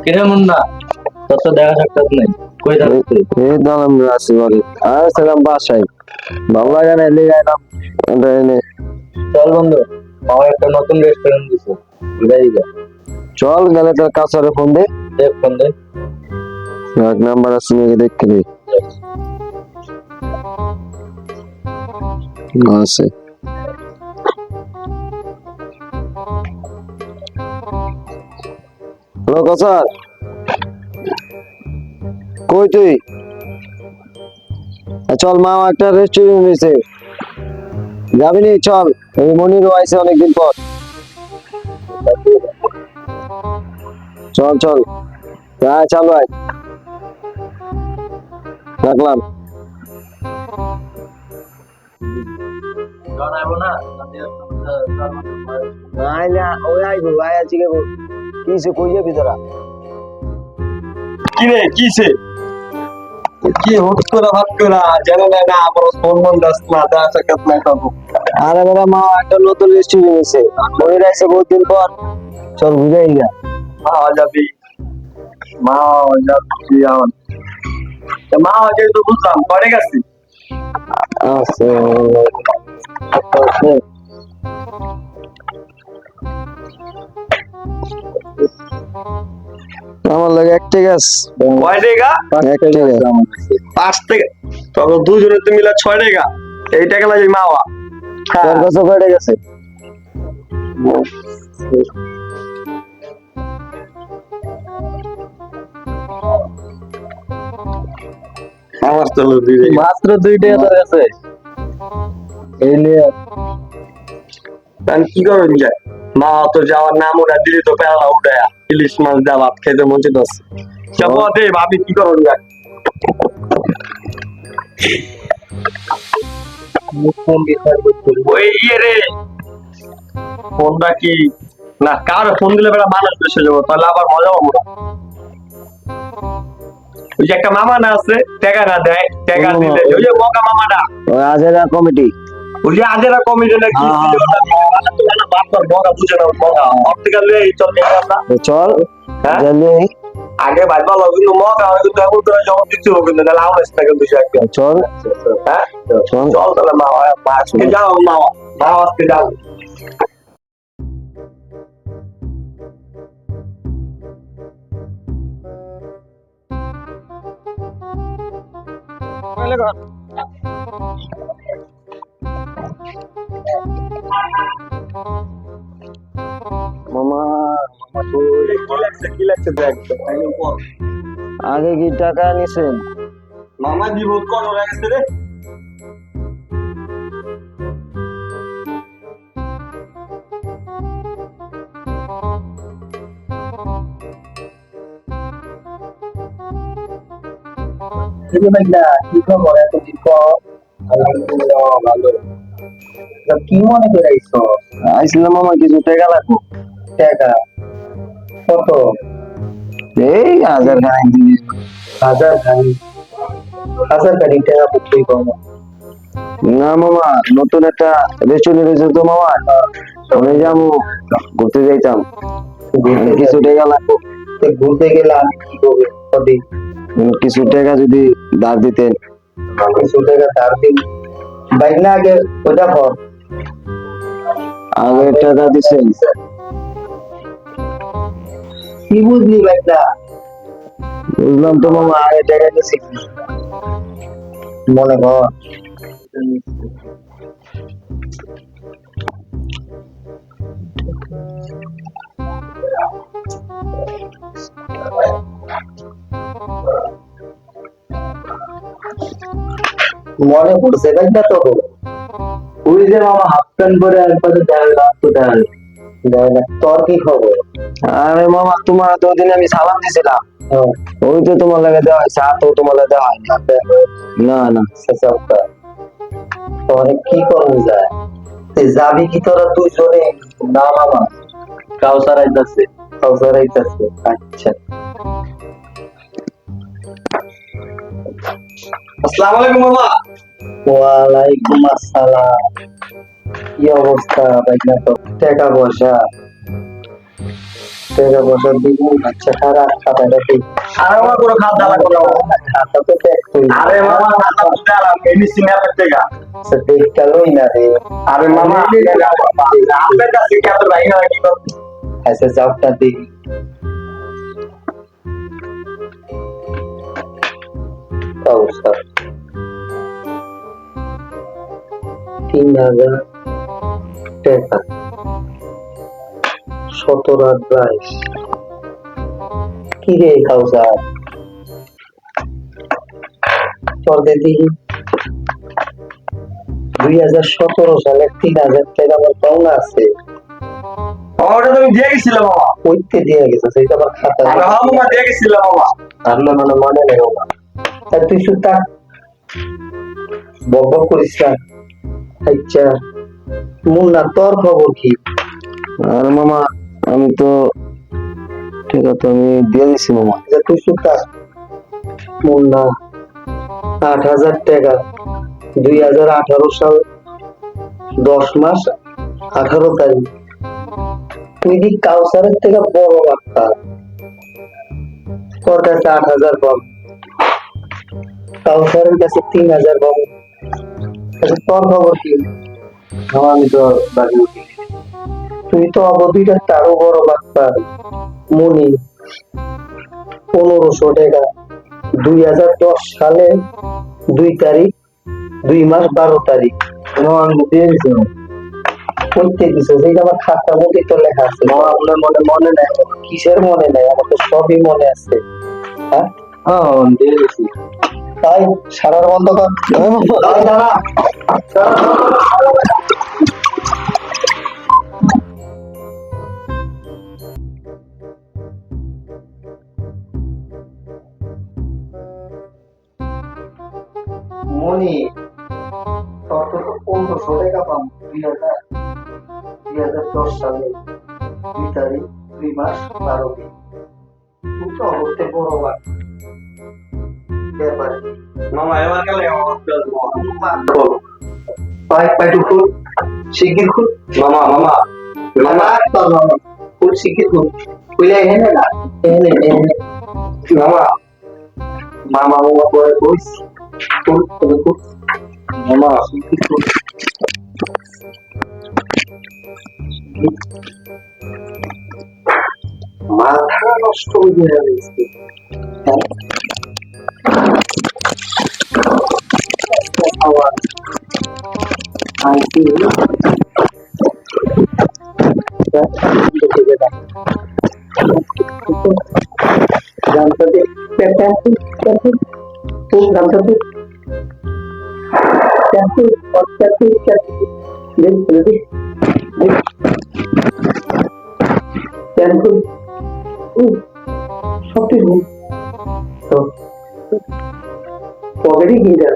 কিরে মুন্না, তোর তো দেখা সাক্ষাৎ নাই, কই যাচ্ছে? এই দাম রাশি বাড়ি আর সেলাম বাসায় ভালো লাগে না এলে গেলাম চল বন্ধু, আমার একটা নতুন রেস্টুরেন্ট দিছে, বুঝাই যা। চল গেলে তোর কাছারে ফোন দে দেখ ফোন দে। এক নাম্বার আছে নাকি দেখতে নেই আছে হ্যালো কাছার কই তুই চল মা একটা রেস্টুরেন্ট নিছে যাবি নি চল এই মনিরও আইছে অনেকদিন পর চল চল হ্যাঁ চালু আয় রাখলাম জানাবো না, নাই না ওই আইবো ভাই আজকে কিছু কই যাবি তোরা কি রে কিছে কি হুট করে ভাত করা জানে না না আমার ফোন মন দাস না দেখা সাক্ষাৎ নাই পাবো। আরে বাবা মা একটা নতুন রেস্টুরেন্ট নিছে মনির আইছে বহুদিন পর চল বুঝাই গা মা যাবি, মা যাবি এখন, মা আগে তো বুঝলাম পরে গেছি। আছে আমার লাগে এক টাকা কয় টাকা? এক টাকা 5 টাকা, তবে দুজনে তো মিলে 6 টাকা। এই টাকা লাগে মাওয়া। তোর কাছে কয় টাকা আছে আমার তো মাত্র 2 টাকা তোর কাছে এই নিয়ে আমি কি করবেন যায়, মা তো যাওয়ার নাম ওরা দিলে তো পেলা উঠায়া ইলিশ মাছ দেওয়া ভাত খেতে মন চাইতেছে। যাবো দে ভাবি কি করবেন যায়। ওই ইয়ে রে ফোনটা কি না কার ফোন দিলে বেড়া মানুষ বেসে যাবো, তাহলে আবার মজা পাবো না। ওই যে একটা মামা না আছে টাকা না দেয়, টাকা দিলে ওই যে মগা মামাটা, ওই আজেরা কমিটি ওই যে আজেরা কমিটি না কি বারবার মগা বুঝে না মগা অর্থিকালে চল আমরা চল হ্যাঁ জলদি আগে ভাই বলো কিন্তু মগা হয়তো তেমন করে জবাব দিচ্ছিল কিন্তু তাহলে আমার টাকা দুশো একদম চল হ্যাঁ চল চল তাহলে মা আজকে যাও মা আজকে যাও। মামা কি লাগছে দেখ আগে কি টাকা নিছেন মামা দিব কত লাগছে রে? কি খবর এতদিন পর আলহামদুলিল্লাহ ভালো। কি মনে করে আইছো আইছিলাম মামা কিছু টাকা লাগবো টাকা কত? এই 1000 খানি দিবি 1000 খানি, 1000 খানি টাকা বুঝতেই পাবো না মামা নতুন একটা রেস্টুরেন্ট হয়েছে তো মামা ওখানে যাবো ঘুরতে যাইতাম কিছু টাকা লাগবো ঘুরতে গেলে আমি কি করবো কদিন? কিছু টাকা যদি ধার দিতেন কিছু টাকা ধার দিন বাইক না আগে ওটা কর আগে টাকা দিছেন কি বুঝলি বাইকটা? বুঝলাম তো মামা আগে টাকা দিছি মনে কর মনে পড়ছে বাইকটা তো ওই যে মামা হাফ প্যান্ট পরে একবারে দেয় তো দেয় না। তোর কি খবর? আরে মামা তোমার তো ওদিন আমি সালাম দিছিলাম ওই তো তোমার লাগে দেওয়া হয়েছে আর তো তোমার লাগে দেওয়া হয় না না তোর কি করবো যায় যাবি কি তোরা দুজনে? না মামা কাউসার আইতাছে আচ্ছা আসসালামু আলাইকুম মামা। ওয়ালাইকুম আসসালাম। কি অবস্থা? টাকা পয়সা টাকা পয়সা দিব আচ্ছা খারাপ খাতাটা ঠিক আরে মামা কোনো খাত দালা করো খাতা তো ত্যাগ করি আরে মামা খাতা তো দিলাম মেডিসিন এর থেকে আচ্ছা দেখটা লই না রে আরে মামা আপনার কাছে কি এত ভাই না কি আচ্ছা জবটা দেখি অবস্থা 3000 টাকা 17/22 কি রে কাউসার তোর দেখি 2017 সালে 3000 টাকা আমার পাওনা আছে ওটা তুমি দিয়ে গেছিলে মামা কইতে দিয়ে গেছে সেটা আমার খাতা আরে হ্যাঁ মামা দিয়ে গেছিলে মামা আল্লাহ মানে মনে নেই বাবা তাই তুই শুধু থাক বক করিস না আচ্ছা মুন্না তোর খবর কি আর মামা আমি তো ঠিক আছে আমি দিয়ে দিছি মামা যে তুই শুধু থাক মুন্না 8000 টাকা 2018 সাল 10 মাস 18 তারিখ তুই কি কাউসারের থেকে বড় বার্তা তোর কাছে 8000 পাবো কাউসারের কাছে 3000 পাবো তোর খবর কি আমি তো বাড়ি উঠি তুই তো অবধিটা তারও বড় বার্তা মনি 1500 টাকা 2010 সালে 2 তারিখ 2 মাস 12 তারিখ আমি দিয়ে দিছি করতে দিছে যেটা আমার খাতার মধ্যে তো লেখা আছে আপনার মনে নাই কিসের মনে নাই আমার তো সবই মনে আছে হ্যাঁ হ্যাঁ দিয়ে দিছি তাই সারার বন্ধ কর তাই দাঁড়া মনি তোর তো 1500 টাকা পাম 2010 সালে 2 তারিখ 2 মাস 12 দিন তুই তো হতে বড় ব্যাপার মামা এবার গেলে পাই পাইটু খুল শিগগির খুল মামা মামা মামা তোর মামা খুল শিগগির খুল খুলে এনে না এনে মামা মামা মামা করে কইস খুল খুল খুল মামা শিগগির খুল মাথা নষ্ট হয়ে গেছে আওয়াজ আইসি গানটা দে তুই গানটা দে পকেটে কি যা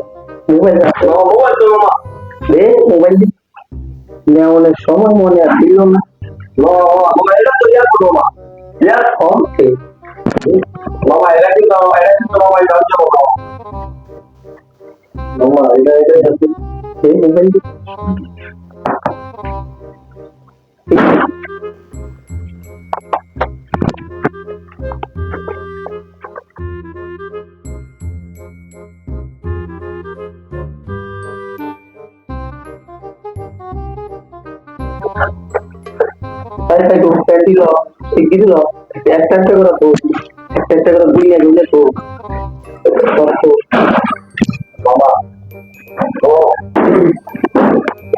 মোবাইল মোবাইল তো মামা দে মোবাইল নেওয়ার সময় মনে আসছিল না মামা এটা তো ইয়ার করো মামা ইয়ার ওকে মামা এটা কিন্তু মামা এটা হচ্ছে মামা মামা এটা যাচ্ছে এই মোবাইল তাই তাই তো প্যান্টি লো শিগগির লো একটা করে তো একটা করে দুইয়া দুইয়া তো মামা ও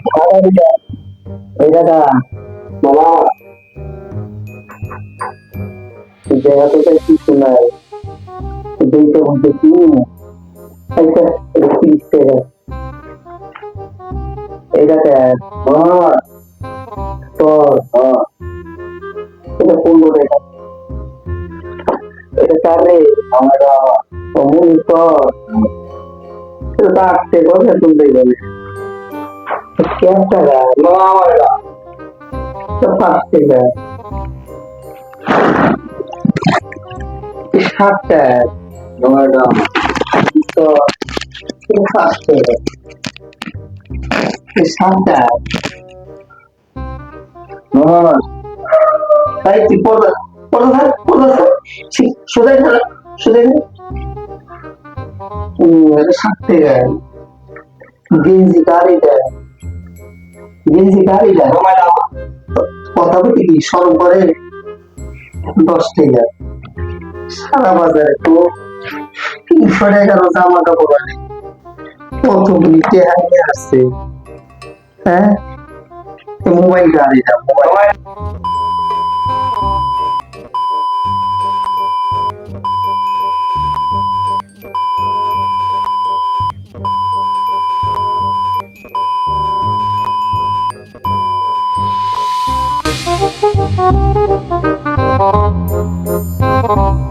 খাওয়া দিটা এই দাদা মামা জায়গা তো কিছু নাই দেখতে বলতে কি আচ্ছা 30 টাকা এই দাদা মামা তো এটা 15 টাকা এটা কারে আমরা অমুল তো এটা আসতে বলে তুলতে গেলে কেন টাকা মামা এটা তো 5 টাকা 7 টাকা মামা এটা তো 5 টাকা 7 টাকা মামা তাই তুই সোজাই খেলা সোজাই সাথে গেঞ্জি গাড়ি দেয় গেঞ্জি গাড়ি দেয় কথা বলতে কি সরম করে 10 টাকা সারা বাজারে তো 300 টাকার জামা কাপড় আনে কতগুলি টেহা নিয়ে আসছে হ্যাঁ মোবাইল গাড়িটা মোবাইল Thank you.